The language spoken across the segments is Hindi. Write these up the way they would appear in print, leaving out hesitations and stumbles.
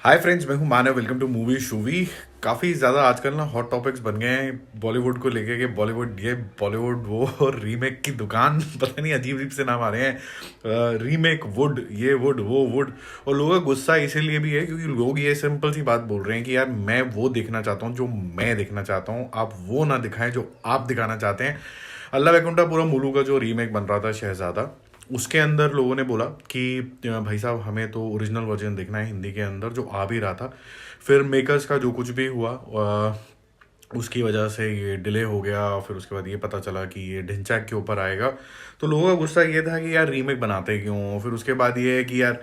हाय फ्रेंड्स, मैं हूं Manav. Welcome to movie shoovie. काफ़ी ज़्यादा आजकल ना हॉट टॉपिक्स बन गए हैं बॉलीवुड को लेके कि बॉलीवुड ये बॉलीवुड वो और रीमेक की दुकान पता नहीं अजीब अजीब से नाम आ रहे हैं। रीमेक वुड, ये वुड वो वुड। और लोगों का गुस्सा इसीलिए भी है क्योंकि लोग ये सिंपल सी बात बोल रहे हैं कि यार मैं वो देखना चाहता हूँ जो मैं देखना चाहता हूँ, आप वो ना दिखाएं जो आप दिखाना चाहते हैं। अल्लाह वैकुंठा मुलू का जो रीमेक बन रहा था शहजादा, उसके अंदर लोगों ने बोला कि भाई साहब हमें तो ओरिजिनल वर्जन देखना है हिंदी के अंदर जो आ भी रहा था। फिर मेकर्स का जो कुछ भी हुआ उसकी वजह से ये डिले हो गया। फिर उसके बाद ये पता चला कि ये ढिंचैक के ऊपर आएगा। तो लोगों का गुस्सा ये था कि यार रीमेक बनाते क्यों। फिर उसके बाद ये है कि यार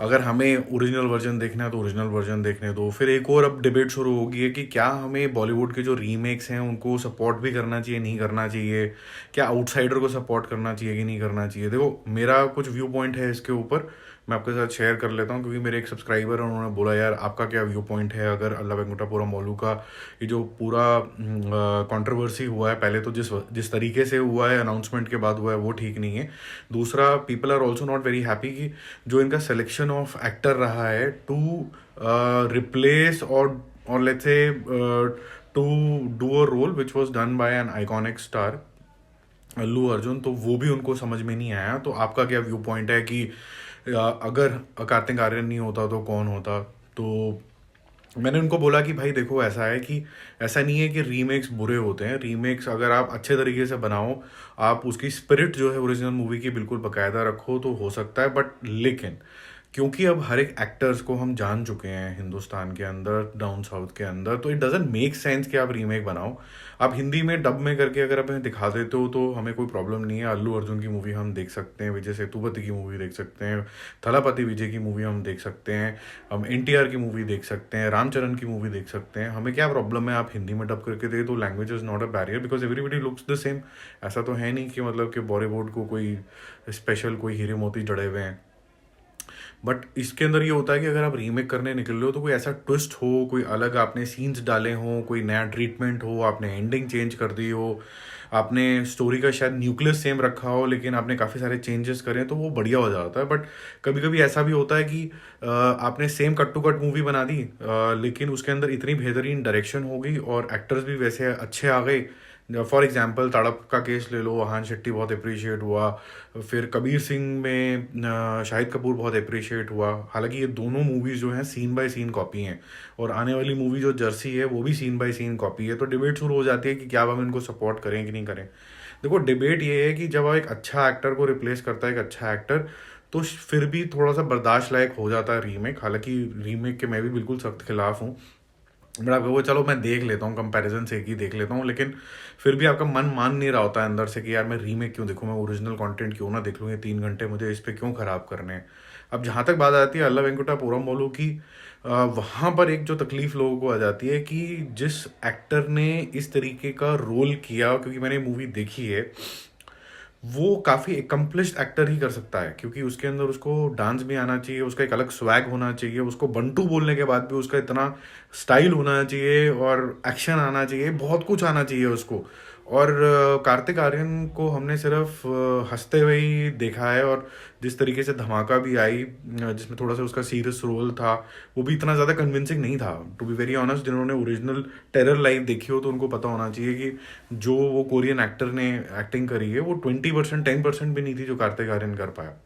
अगर हमें ओरिजिनल वर्जन देखना है तो ओरिजिनल वर्जन देखने दो। फिर एक और अब डिबेट शुरू होगी है कि क्या हमें बॉलीवुड के जो रीमेक्स हैं उनको सपोर्ट भी करना चाहिए, नहीं करना चाहिए। क्या आउटसाइडर को सपोर्ट करना चाहिए कि नहीं करना चाहिए। देखो, मेरा कुछ व्यू पॉइंट है इसके ऊपर, मैं आपके साथ शेयर कर लेता हूँ क्योंकि मेरे एक सब्सक्राइबर हैं, उन्होंने बोला यार आपका क्या व्यू पॉइंट है अगर अल्लाह वेंकुटा मौलू का ये जो पूरा कंट्रोवर्सी हुआ है। पहले तो जिस जिस तरीके से हुआ है, अनाउंसमेंट के बाद हुआ है, वो ठीक नहीं है। दूसरा, people are also not very happy कि जो इनका सिलेक्शन ऑफ एक्टर रहा है टू रिप्लेस और let's say to do a role which was done by an iconic star Allu Arjun, तो वो भी उनको समझ में नहीं आया। तो आपका क्या व्यू पॉइंट है कि अगर कार्तिक आर्यन नहीं होता तो कौन होता। तो मैंने उनको बोला कि भाई देखो, ऐसा है कि ऐसा नहीं है कि रीमेक्स बुरे होते हैं। रीमेक्स अगर आप अच्छे तरीके से बनाओ, आप उसकी स्पिरिट जो है ओरिजिनल मूवी की बिल्कुल बाकायदा रखो तो हो सकता है। बट लेकिन क्योंकि अब हर एक एक्टर्स को हम जान चुके हैं हिंदुस्तान के अंदर, डाउन साउथ के अंदर, तो इट डजेंट मेक सेंस कि आप रीमेक बनाओ। आप हिंदी में डब में करके अगर आप हमें दिखा देते हो तो हमें कोई प्रॉब्लम नहीं है। अल्लू अर्जुन की मूवी हम देख सकते हैं, विजय सेतुपति की मूवी देख सकते हैं, थलापति विजय की मूवी हम देख सकते हैं, हम एनटीआर की मूवी देख सकते हैं, रामचरण की मूवी देख सकते हैं। हमें क्या प्रॉब्लम है आप हिंदी में डब करके दे तो। Language is not a barrier because everybody looks the same. ऐसा तो है नहीं कि मतलब कि बॉलीवुड को कोई स्पेशल कोई हीरे मोती जड़े हुए हैं। बट इसके अंदर ये होता है कि अगर आप रीमेक करने निकल रहे हो तो कोई ऐसा ट्विस्ट हो, कोई अलग आपने सीन्स डाले हों, कोई नया ट्रीटमेंट हो, आपने एंडिंग चेंज कर दी हो, आपने स्टोरी का शायद न्यूक्लियस सेम रखा हो लेकिन आपने काफ़ी सारे चेंजेस करें, तो वो बढ़िया हो जाता है। बट कभी कभी ऐसा भी होता है कि आपने same cut to cut movie बना दी, लेकिन उसके अंदर इतनी बेहतरीन डायरेक्शन हो गई और एक्टर्स भी वैसे अच्छे आ गए। फॉर एग्जाम्पल तड़प का केस ले लो, वहान शेट्टी बहुत अप्रिशिएट हुआ। फिर कबीर सिंह में शाहिद कपूर बहुत अप्रिशिएट हुआ। हालांकि ये दोनों मूवीज़ जो हैं सीन बाय सीन कॉपी हैं, और आने वाली मूवी जो जर्सी है वो भी सीन बाय सीन कॉपी है। तो डिबेट शुरू हो जाती है कि क्या अब हम इनको सपोर्ट करें कि नहीं करें। देखो, डिबेट ये है कि जब आप एक अच्छा एक्टर को रिप्लेस करता है एक अच्छा एक्टर, तो फिर भी थोड़ा सा बर्दाश्त लायक हो जाता है रीमेक। हालांकि रीमेक के मैं भी बिल्कुल सख्त खिलाफ हूँ। बट आपको वो चलो मैं देख लेता हूँ, कंपैरिजन से एक ही देख लेता हूँ, लेकिन फिर भी आपका मन मान नहीं रहा होता है अंदर से कि यार मैं रीमेक क्यों देखूँ, मैं ओरिजिनल कंटेंट क्यों ना देख लूँ। ये 3 घंटे मुझे इस पे क्यों ख़राब करने हैं। अब जहाँ तक बात आती है अल्ला वेंकुटा पुरम की, वहाँ पर एक जो तकलीफ़ लोगों को आ जाती है कि जिस एक्टर ने इस तरीके का रोल किया, क्योंकि मैंने मूवी देखी है, वो काफ़ी एकम्प्लिश्ड एक्टर ही कर सकता है क्योंकि उसके अंदर उसको डांस भी आना चाहिए, उसका एक अलग स्वैग होना चाहिए, उसको बंटू बोलने के बाद भी उसका इतना स्टाइल होना चाहिए और एक्शन आना चाहिए, बहुत कुछ आना चाहिए उसको। और कार्तिक आर्यन को हमने सिर्फ हंसते हुए ही देखा है। और जिस तरीके से धमाका भी आई, जिसमें थोड़ा सा उसका सीरियस रोल था, वो भी इतना ज़्यादा कन्विंसिंग नहीं था। टू बी वेरी ऑनेस्ट, जिन्होंने ओरिजिनल टेरर लाइव देखी हो तो उनको पता होना चाहिए कि जो वो कोरियन एक्टर ने एक्टिंग करी है वो 20%, 10% भी नहीं थी जो कार्तिक आर्यन कर पाया।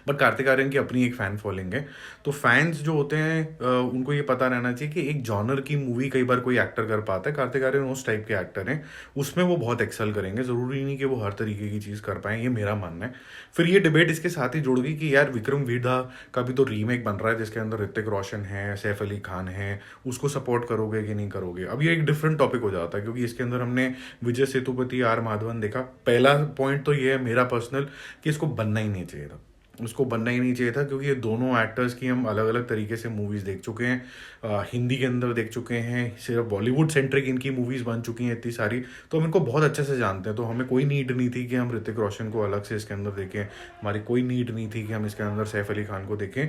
बट कार्तिक आर्यन की अपनी एक फ़ैन फॉलोइंग है। तो फैंस जो होते हैं उनको ये पता रहना चाहिए कि एक जॉनर की मूवी कई बार कोई एक्टर कर पाता है। कार्तिक आर्यन उस टाइप के एक्टर हैं, उसमें वो बहुत एक्सेल करेंगे। ज़रूरी नहीं कि वो हर तरीके की चीज़ कर पाएँ, ये मेरा मानना है। फिर ये डिबेट इसके साथ ही जुड़ गई कि यार विक्रम वेधा का भी तो रीमेक बन रहा है जिसके अंदर ऋतिक रोशन है, सैफ अली खान है, उसको सपोर्ट करोगे कि नहीं करोगे। अब ये एक डिफरेंट टॉपिक हो जाता है क्योंकि इसके अंदर हमने विजय सेतुपति, आर माधवन देखा। पहला पॉइंट तो ये है मेरा पर्सनल कि इसको बनना ही नहीं चाहिए था, उसको बनना ही नहीं चाहिए था क्योंकि ये दोनों एक्टर्स की हम अलग अलग तरीके से मूवीज़ देख चुके हैं। हिंदी के अंदर देख चुके हैं, सिर्फ बॉलीवुड सेंट्रिक इनकी मूवीज़ बन चुकी हैं इतनी सारी, तो हम इनको बहुत अच्छे से जानते हैं। तो हमें कोई नीड नहीं थी कि हम ऋतिक रोशन को अलग से इसके अंदर देखें, हमारी कोई नीड नहीं थी कि हम इसके अंदर सैफ अली खान को देखें।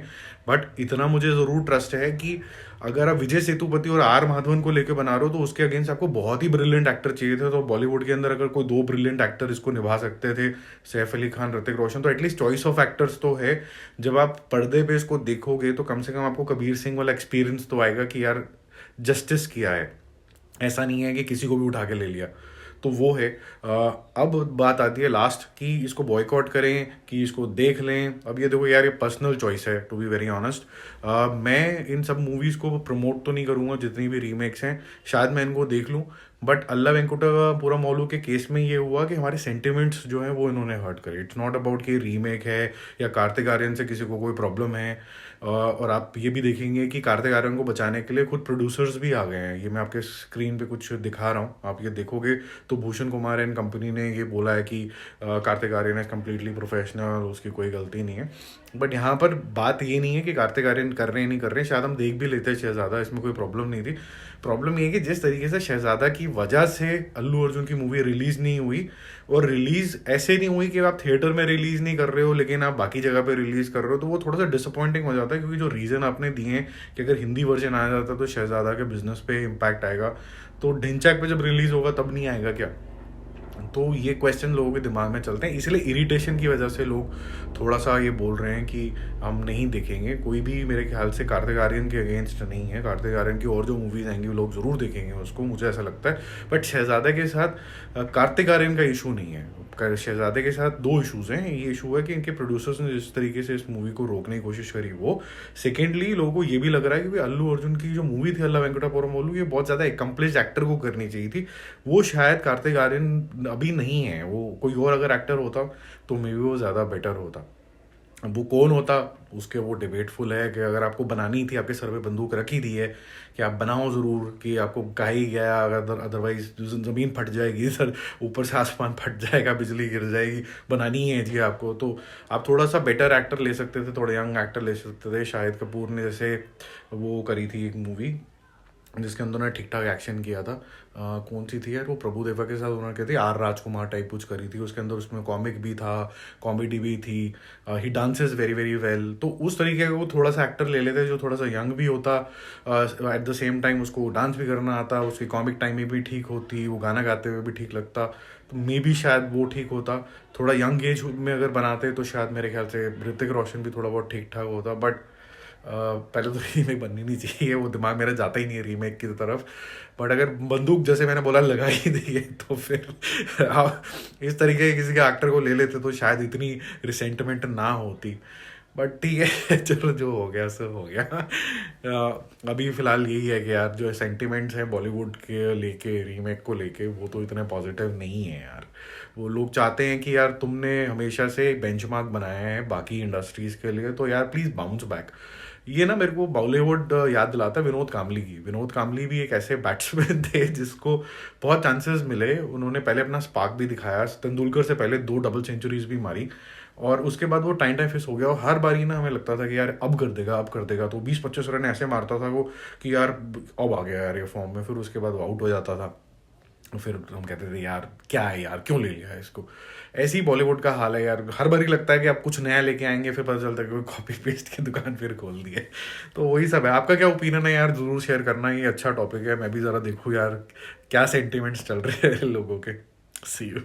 बट इतना मुझे ज़रूर ट्रस्ट है कि अगर आप विजय सेतुपति और आर माधवन को लेकर बना रहे हो तो उसके अगेंस्ट आपको बहुत ही ब्रिलियंट एक्टर चाहिए थे। तो बॉलीवुड के अंदर अगर कोई 2 ब्रिलियंट एक्टर इसको निभा सकते थे, सैफ अली खान, ऋतिक रोशन, तो एटलीस्ट चॉइस ऑफ एक्टर्स तो है, जब आप पर्दे पे इसको देखोगे तो कम से कम आपको कबीर सिंह वाला एक्सपीरियंस तो आएगा कि यार जस्टिस किया है, ऐसा नहीं है कि किसी को भी उठा के ले लिया। तो वो है। अब बात आती है लास्ट कि इसको बॉयकॉट करें कि इसको देख लें। अब ये देखो यार, ये पर्सनल चॉइस है टू बी वेरी ऑनेस्ट। मैं इन सब मूवीज़ को प्रमोट तो नहीं करूँगा, जितनी भी रीमेक्स हैं शायद मैं इनको देख लूँ, बट अल्ला वेंकुटा पूरा मौलू के केस में ये हुआ कि हमारे सेंटिमेंट्स जो हैं वो इन्होंने हर्ट करे। इट्स नॉट अबाउट कि रीमेक है या कार्तिक आर्यन से किसी को कोई प्रॉब्लम है। और आप ये भी देखेंगे कि कार्तिक आर्यन को बचाने के लिए खुद प्रोड्यूसर्स भी आ गए हैं। ये मैं आपके स्क्रीन पे कुछ दिखा रहा हूँ, आप ये देखोगे तो भूषण कुमार एंड कंपनी ने ये बोला है कि Kartik Aaryan is completely professional, उसकी कोई गलती नहीं है। बट यहाँ पर बात ये नहीं है कि कार्तिक आर्यन कर रहे हैं नहीं कर रहे हैं, शायद हम देख भी लेते हैं शहजादा, इसमें कोई प्रॉब्लम नहीं थी। प्रॉब्लम ये है कि जिस तरीके से शहजादा की वजह से अल्लू अर्जुन की मूवी रिलीज़ नहीं हुई, और रिलीज़ ऐसे नहीं हुई कि आप थिएटर में रिलीज़ नहीं कर रहे हो लेकिन आप बाकी जगह पे रिलीज़ कर रहे हो, तो वो थोड़ा सा डिसअपॉइंटिंग हो जाता है। क्योंकि जो रीज़न आपने दिए हैं कि अगर हिंदी वर्जन आया जाता तो शहजादा के बिजनेस पे इम्पैक्ट आएगा, तो ढिंचैक पे जब रिलीज़ होगा तब नहीं आएगा क्या? तो ये क्वेश्चन लोगों के दिमाग में चलते हैं, इसलिए इरिटेशन की वजह से लोग थोड़ा सा ये बोल रहे हैं कि हम नहीं देखेंगे। कोई भी मेरे ख्याल से कार्तिक आर्यन के अगेंस्ट नहीं है, कार्तिक आर्यन की और जो मूवीज़ आएंगी वो लोग ज़रूर देखेंगे उसको, मुझे ऐसा लगता है। बट शहजादा के साथ कार्तिक आर्यन का इशू नहीं है, शहजादे के साथ दो इशूज़ हैं। ये इशू है कि इनके प्रोड्यूसर्स ने जिस तरीके से इस मूवी को रोकने की कोशिश करी वो। सेकेंडली लोगों को ये भी लग रहा है कि अल्लू अर्जुन की जो मूवी थी अल्ला वेंकटापुरम बोलू, ये बहुत ज़्यादा एकम्प्लिश्ड एक्टर को करनी चाहिए थी। वो शायद कार्तिक आर्यन अभी नहीं है, वो कोई और अगर एक्टर होता तो मे बी वो ज़्यादा बेटर होता। अब वो कौन होता उसके वो डिबेटफुल है कि अगर आपको बनानी थी, आपके सर पे बंदूक रखी दी है कि आप बनाओ ज़रूर, कि आपको कहा ही गया अगर अदरवाइज ज़मीन फट जाएगी सर, ऊपर से आसमान फट जाएगा, बिजली गिर जाएगी, बनानी है जी आपको, तो आप थोड़ा सा बेटर एक्टर ले सकते थे, थोड़ा यंग एक्टर ले सकते थे। शाहिद कपूर ने जैसे वो करी थी एक मूवी जिसके अंदर उन्होंने ठीक ठाक एक्शन किया था, कौन सी थी यार वो, प्रभुदेवा के साथ उन्होंने कही थी आर राजकुमार टाइप कुछ करी थी, उसके अंदर उसमें कॉमिक भी था, कॉमेडी भी थी, ही डांसेस वेरी वेरी वेल। तो उस तरीके का वो थोड़ा सा एक्टर ले लेते जो थोड़ा सा यंग भी होता, एट द सेम टाइम उसको डांस भी करना आता, उसकी कॉमिक टाइम में भी ठीक होती, वो गाना गाते हुए भी ठीक लगता, तो मे बी शायद वो ठीक होता। थोड़ा यंग एज में अगर बनाते तो शायद मेरे ख्याल से ऋतिक रोशन भी थोड़ा बहुत ठीक ठाक होता। बट पहले तो रीमेक बननी नहीं चाहिए, वो दिमाग मेरा जाता ही नहीं है रीमेक की तरफ। बट अगर बंदूक जैसे मैंने बोला लगा ही दी है तो फिर आप इस तरीके के किसी के एक्टर को ले लेते तो शायद इतनी रिसेंटमेंट ना होती। बट ठीक है चलो, जो हो गया सो हो गया। अभी फ़िलहाल यही है कि यार जो सेंटिमेंट्स हैं बॉलीवुड के लेके, रीमेक को लेके, वो तो इतने पॉजिटिव नहीं है यार। वो लोग चाहते हैं कि यार तुमने हमेशा से बेंचमार्क बनाया है बाकी इंडस्ट्रीज़ के लिए, तो यार प्लीज़ बाउंस बैक। ये ना मेरे को बॉलीवुड याद दिलाता है विनोद कामली की। विनोद कामली भी एक ऐसे बैट्समैन थे जिसको बहुत चांसेस मिले, उन्होंने पहले अपना स्पार्क भी दिखाया, तेंदुलकर से पहले 2 डबल सेंचुरीज भी मारी, और उसके बाद वो टाइम फिक्स हो गया, और हर बारी ना हमें लगता था कि यार अब कर देगा अब कर देगा, तो 20-25 रन ऐसे मारता था वो कि यार अब आ गया यार ये फॉर्म में, फिर उसके बाद वो आउट हो जाता था। फिर हम कहते थे यार क्या है यार, क्यों ले लिया है इसको। ऐसे ही बॉलीवुड का हाल है यार, हर बारी लगता है कि आप कुछ नया लेके आएंगे, फिर पता चलता है कि कोई कॉपी पेस्ट की दुकान फिर खोल दी है। तो वही सब है। आपका क्या ओपिनियन है यार, ज़रूर शेयर करना, ये अच्छा टॉपिक है, मैं भी ज़रा देखूँ यार क्या सेंटिमेंट्स चल रहे हैं लोगों के। सी यू।